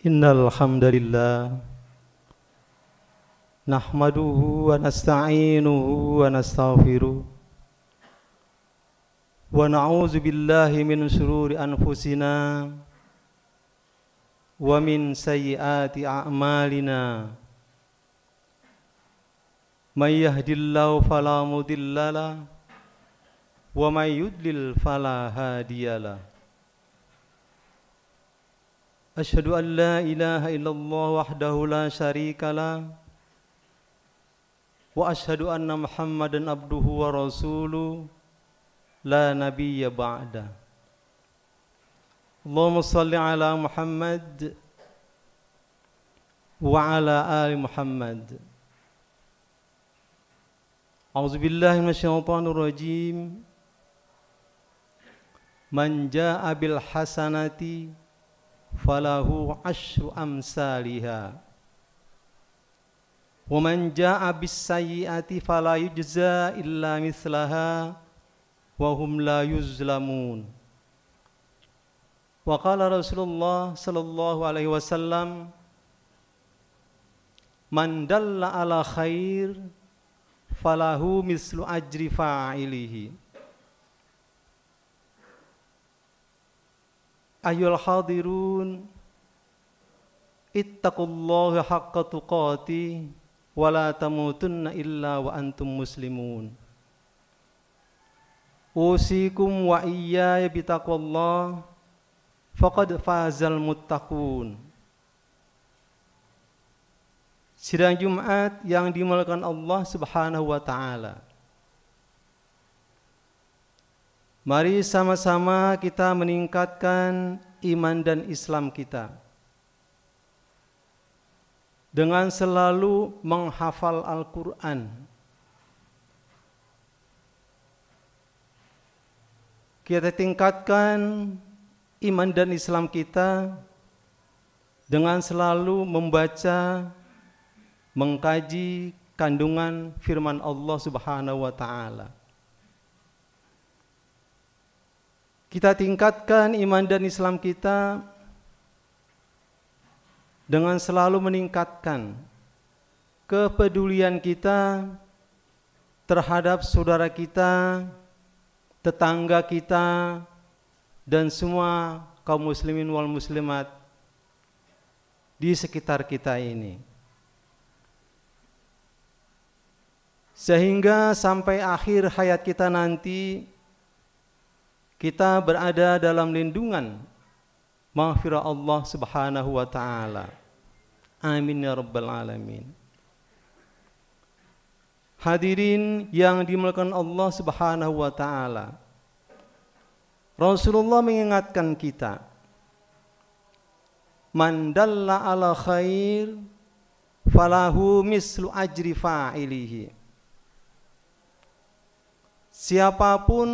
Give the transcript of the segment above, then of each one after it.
Innal hamdalillah nahmaduhu wa nasta'inuhu wa nastaghfiruh wa na'udzu billahi min shururi anfusina wa min sayyiati a'malina may yahdihillahu fala mudhillalah wa may yudlil fala hadiyalah. Asyhadu an la ilaha illallah wahdahu la syarikalah wa asyhadu anna Muhammadan abduhu wa rasuluh la nabiyya ba'da. Allahumma salli ala Muhammad wa ala ali Muhammad. A'udzu billahi minasyaitonir rajim. Man jaa'a bil hasanati falahu asyru amsalihha wa man jaa'a bis sayyi'ati fala yujza illa mithlaha wa hum la yuzlamun. Wa qala Rasulullah sallallahu alaihi wasallam, man dalla ala khair falahu mislu ajri fa'ilihi. Ayyuhal hadirun, ittaqullaha haqqa tuqatih wa la tamutunna illa wa antum muslimun. Usikum wa iyaya bitaqwallah faqad fazal muttaqun. Sidang Jumat yang dimuliakan Allah Subhanahu wa taala. Mari sama-sama kita meningkatkan iman dan Islam kita dengan selalu menghafal Al-Quran. Kita tingkatkan iman dan Islam kita dengan selalu membaca, mengkaji kandungan firman Allah Subhanahu wa taala. Kita tingkatkan iman dan Islam kita dengan selalu meningkatkan kepedulian kita terhadap saudara kita, tetangga kita, dan semua kaum muslimin wal muslimat di sekitar kita ini. Sehingga sampai akhir hayat kita nanti kita berada dalam lindungan maghfirah Allah Subhanahu wa taala. Amin ya rabbal alamin. Hadirin yang dimuliakan Allah Subhanahu wa taala. Rasulullah mengingatkan kita, man dalla ala khair falahu mislu ajri fa'ilihi. Siapapun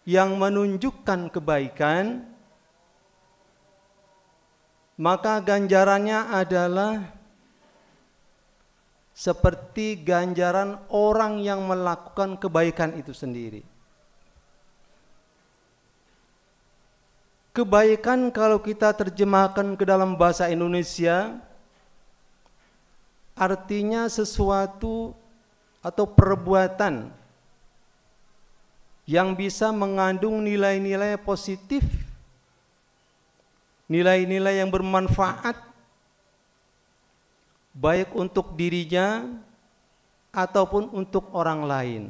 yang menunjukkan kebaikan, maka ganjarannya adalah seperti ganjaran orang yang melakukan kebaikan itu sendiri. Kebaikan kalau kita terjemahkan ke dalam bahasa Indonesia, artinya sesuatu atau perbuatan yang bisa mengandung nilai-nilai positif, nilai-nilai yang bermanfaat baik untuk dirinya ataupun untuk orang lain.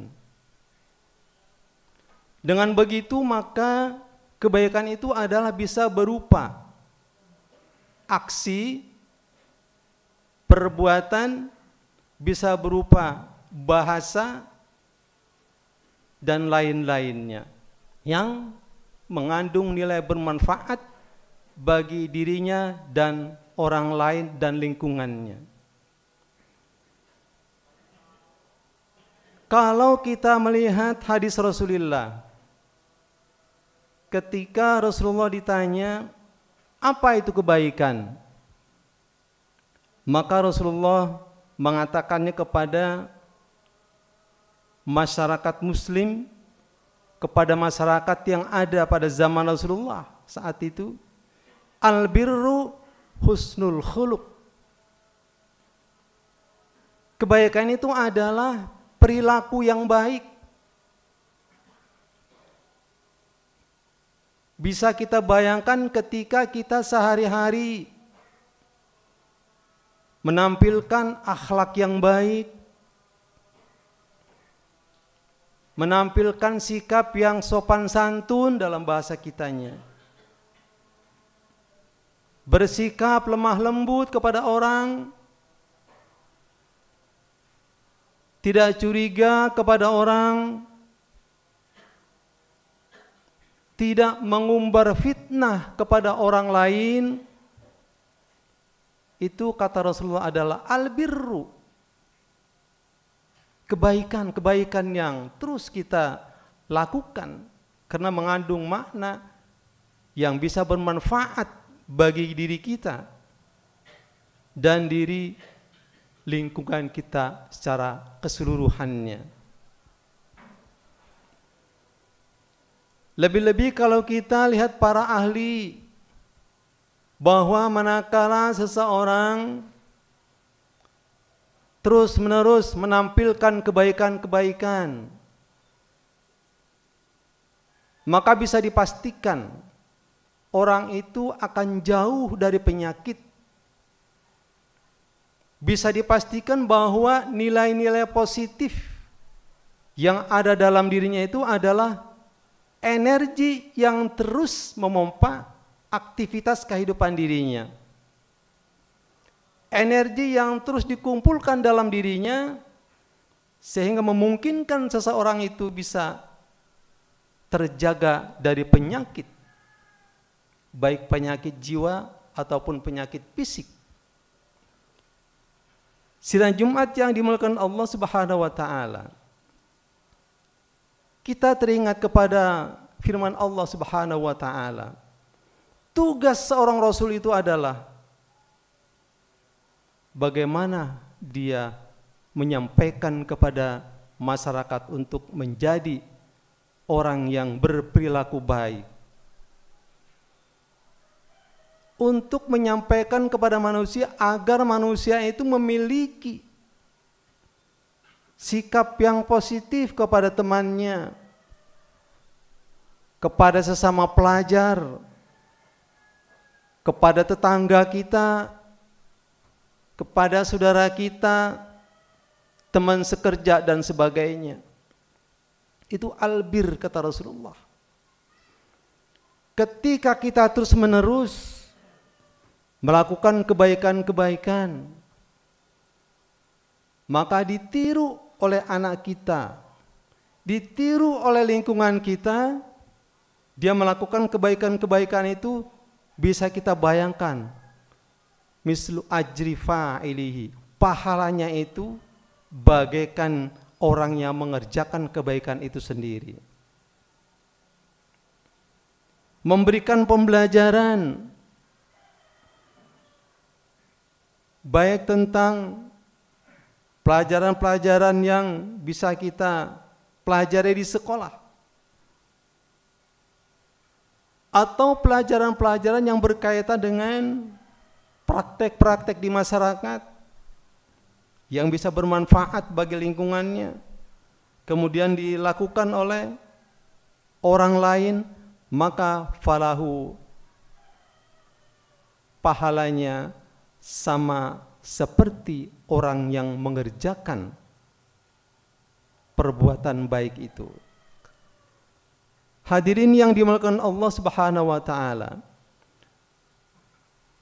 Dengan begitu maka kebaikan itu adalah bisa berupa aksi, perbuatan, bisa berupa bahasa, dan lain-lainnya yang mengandung nilai bermanfaat bagi dirinya dan orang lain dan lingkungannya. Kalau kita melihat hadis Rasulullah, ketika Rasulullah ditanya, apa itu kebaikan? Maka Rasulullah mengatakannya kepada masyarakat muslim, kepada masyarakat yang ada pada zaman Rasulullah saat itu, al-birru husnul khuluq. Kebaikan itu adalah perilaku yang baik. Bisa kita bayangkan ketika kita sehari-hari menampilkan akhlak yang baik, menampilkan sikap yang sopan santun dalam bahasa kitanya, bersikap lemah lembut kepada orang, tidak curiga kepada orang, tidak mengumbar fitnah kepada orang lain. Itu kata Rasulullah adalah albirru, kebaikan-kebaikan yang terus kita lakukan karena mengandung makna yang bisa bermanfaat bagi diri kita dan diri lingkungan kita secara keseluruhannya. Lebih-lebih kalau kita lihat para ahli bahwa manakala seseorang terus-menerus menampilkan kebaikan-kebaikan, maka bisa dipastikan orang itu akan jauh dari penyakit. Bisa dipastikan bahwa nilai-nilai positif yang ada dalam dirinya itu adalah energi yang terus memompa aktivitas kehidupan dirinya. Energi yang terus dikumpulkan dalam dirinya sehingga memungkinkan seseorang itu bisa terjaga dari penyakit, baik penyakit jiwa ataupun penyakit fisik. Sidang Jumat yang dimuliakan Allah Subhanahu wa taala, kita teringat kepada firman Allah Subhanahu wa taala. Tugas seorang rasul itu adalah bagaimana dia menyampaikan kepada masyarakat untuk menjadi orang yang berperilaku baik, untuk menyampaikan kepada manusia agar manusia itu memiliki sikap yang positif kepada temannya, kepada sesama pelajar, kepada tetangga kita, kepada saudara kita, teman sekerja dan sebagainya. Itu albir kata Rasulullah. Ketika kita terus menerus melakukan kebaikan-kebaikan, maka ditiru oleh anak kita, ditiru oleh lingkungan kita. Dia melakukan kebaikan-kebaikan itu bisa kita bayangkan mislu ajri fa'ilihi, pahalanya itu bagaikan orang yang mengerjakan kebaikan itu sendiri. Memberikan pembelajaran baik tentang pelajaran-pelajaran yang bisa kita pelajari di sekolah, atau pelajaran-pelajaran yang berkaitan dengan praktek-praktek di masyarakat yang bisa bermanfaat bagi lingkungannya, kemudian dilakukan oleh orang lain, maka falahu, pahalanya sama seperti orang yang mengerjakan perbuatan baik itu. Hadirin yang dimuliakan Allah Subhanahu wa taala,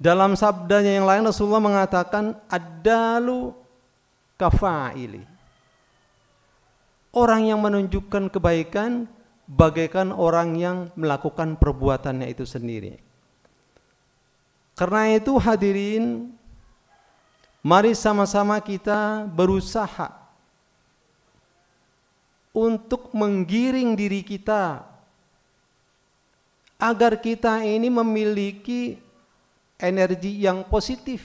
dalam sabdanya yang lain Rasulullah mengatakan ad-dalu kafa'ili. Orang yang menunjukkan kebaikan bagaikan orang yang melakukan perbuatannya itu sendiri. Karena itu hadirin, mari sama-sama kita berusaha untuk menggiring diri kita agar kita ini memiliki energi yang positif,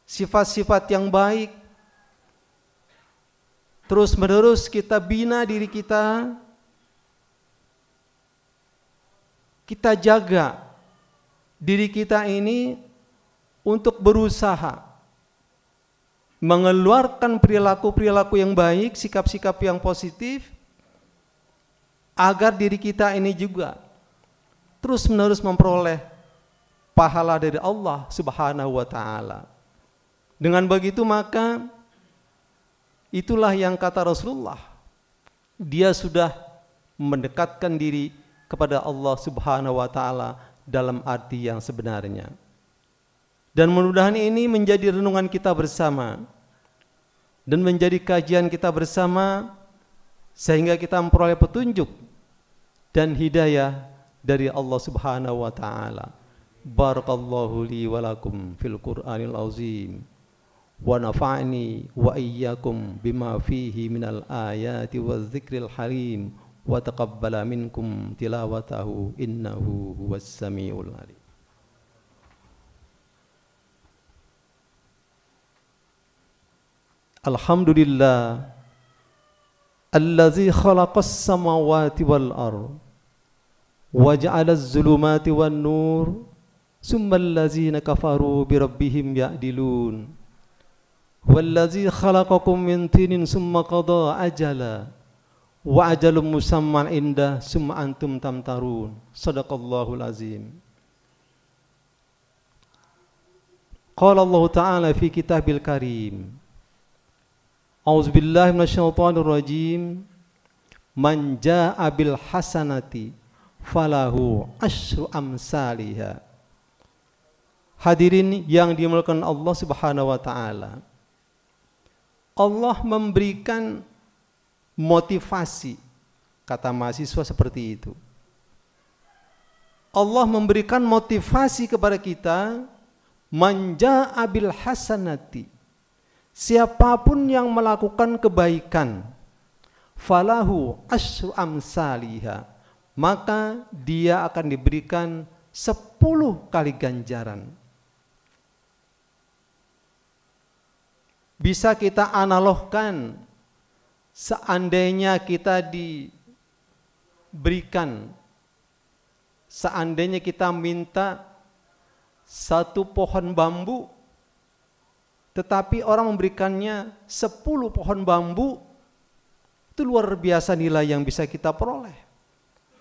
sifat-sifat yang baik. Terus menerus kita bina diri kita, kita jaga diri kita ini untuk berusaha mengeluarkan perilaku-perilaku yang baik, sikap-sikap yang positif, agar diri kita ini juga terus-menerus memperoleh pahala dari Allah Subhanahu wa taala. Dengan begitu maka itulah yang kata Rasulullah, dia sudah mendekatkan diri kepada Allah Subhanahu wa taala dalam arti yang sebenarnya. Dan mudah-mudahan ini menjadi renungan kita bersama dan menjadi kajian kita bersama, sehingga kita memperoleh petunjuk dan hidayah dari Allah Subhanahu wa taala. Barakallahu li wa lakum fil Qur'anil azim wa nafa'ni wa iyyakum bima fihi minal ayati wadzikril halim wa taqabbala minkum tilawatahu innahu huwas samiul alim. Alhamdulillah allazi khalaqas samawati wal ardh wa ja'alaz zulumati wan nur summal ladzina kafaru bi rabbihim ya'dilun wallazi khalaqakum min tinin summa qada ajala wa ajalum musamman indah summa antum tamtarun. Sadaqallahul azim. Qala Allah ta'ala fi kitabil karim, A'udzubillahi minasyaitonir rajim. Man jaa'a bil hasanati falahu asyru amsalihha. Hadirin yang dimuliakan Allah Subhanahu wa taala, Allah memberikan motivasi, kata mahasiswa seperti itu. Allah memberikan motivasi kepada kita, man jaa'a bil hasanati, siapapun yang melakukan kebaikan, falahu asyru amsalihha, maka dia akan diberikan 10 kali ganjaran. Bisa kita analogkan, seandainya kita diberikan, seandainya kita minta 1 pohon bambu, tetapi orang memberikannya 10 pohon bambu, itu luar biasa nilai yang bisa kita peroleh.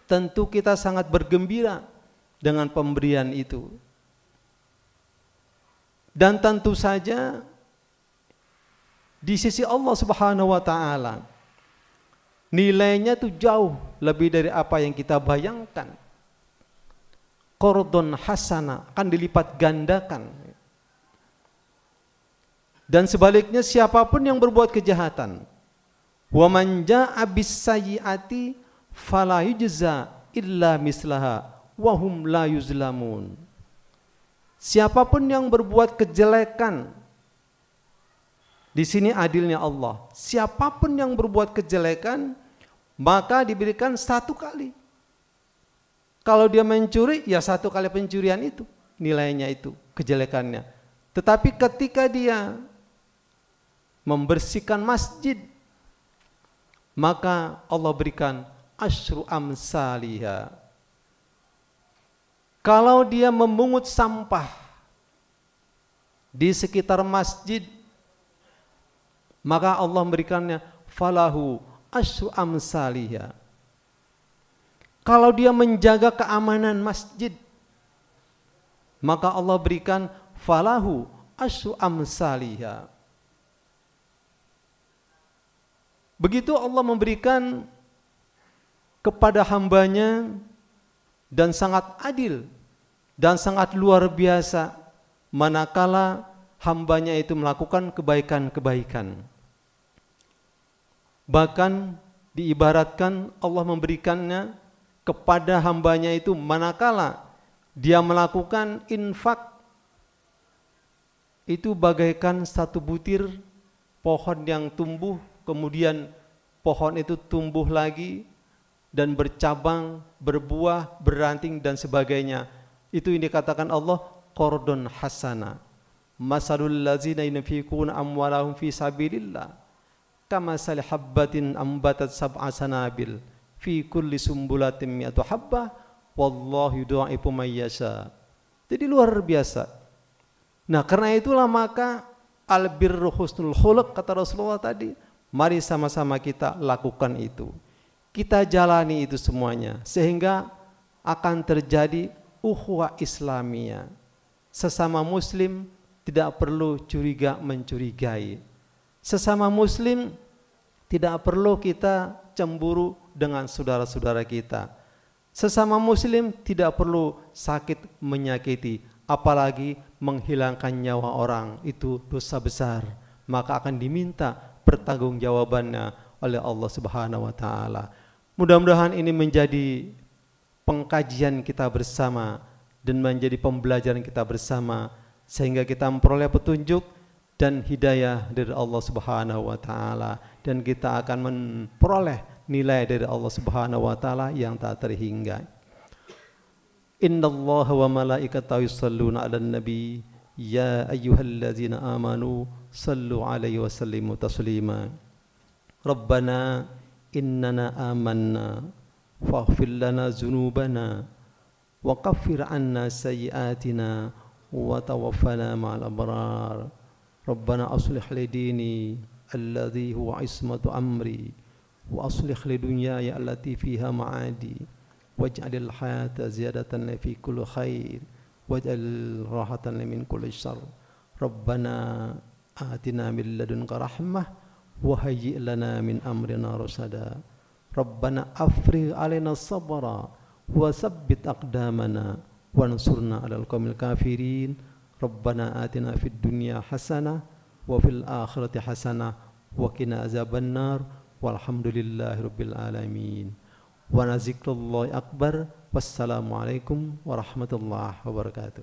Tentu kita sangat bergembira dengan pemberian itu. Dan tentu saja di sisi Allah Subhanahu wa taala nilainya itu jauh lebih dari apa yang kita bayangkan. Qardun hasana, akan dilipat gandakan. Dan sebaliknya siapapun yang berbuat kejahatan, wa man jaa'a bis sayyi'ati fala yujza illa mislaha wa hum la yuzlamun. Siapapun yang berbuat kejelekan, di sini adilnya Allah, siapapun yang berbuat kejelekan maka diberikan 1 kali. Kalau dia mencuri, ya 1 kali pencurian itu nilainya, itu kejelekannya. Tetapi ketika dia membersihkan masjid, maka Allah berikan asyru amsalihha. Kalau dia memungut sampah di sekitar masjid, maka Allah memberikannya falahu asyru amsalihha. Kalau dia menjaga keamanan masjid, maka Allah berikan falahu asyru amsalihha. Begitu Allah memberikan kepada hambanya, dan sangat adil dan sangat luar biasa manakala hambanya itu melakukan kebaikan-kebaikan. Bahkan diibaratkan Allah memberikannya kepada hambanya itu manakala dia melakukan infak, itu bagaikan 1 butir pohon yang tumbuh, kemudian pohon itu tumbuh lagi dan bercabang, berbuah, beranting dan sebagainya. Itu yang dikatakan Allah qardun hasana. Masalul ladzina yunfiquna amwalahum fi sabilillah kamasali habbatin ambatat sab'a sanabil fi kulli sumbulatin mi'atu habbah wallahu yudha'ifu man yasha. Jadi luar biasa. Nah, karena itulah maka albirru husnul khuluq kata Rasulullah tadi, mari sama-sama kita lakukan itu. Kita jalani itu semuanya sehingga akan terjadi ukhuwah Islamiyah. Sesama muslim tidak perlu curiga mencurigai. Sesama muslim tidak perlu kita cemburu dengan saudara-saudara kita. Sesama muslim tidak perlu sakit menyakiti, apalagi menghilangkan nyawa orang, itu dosa besar. Maka akan diminta pertanggungjawabannya oleh Allah Subhanahu wa taala. Mudah-mudahan ini menjadi pengkajian kita bersama dan menjadi pembelajaran kita bersama sehingga kita memperoleh petunjuk dan hidayah dari Allah Subhanahu wa taala, dan kita akan memperoleh nilai dari Allah Subhanahu wa taala yang tak terhingga. Innallaha wa malaikatahu yusholluna 'alan nabi ya ayyuhallazina amanu sallu 'alaihi wa sallimu taslima. Rabbana innana amanna faghfir lana dzunubana wa kaffir 'anna sayyi'atina wa tawaffana ma'al abrar. Rabbana aslih li dini alladhi huwa ismatu amri wa aslih li dunyaya allati fiha ma'adi waj'alil hayata ziyadatan li fi kulli khair waj'al rahatan li min kulli syarr. Rabbana atina min ladunka rahmah wa hayyi' lana min amrina rasada. Rabbana afrigh 'alaina sabra wa tsabbit aqdamana wansurna 'alal qaumil kafirin. Rabbana atina fid dunya hasanah wa fil akhirati hasanah wa qina azabannar. Walhamdulillahi rabbil alamin. Wa nazikrullahi akbar. Wassalamualaikum warahmatullahi wabarakatuh.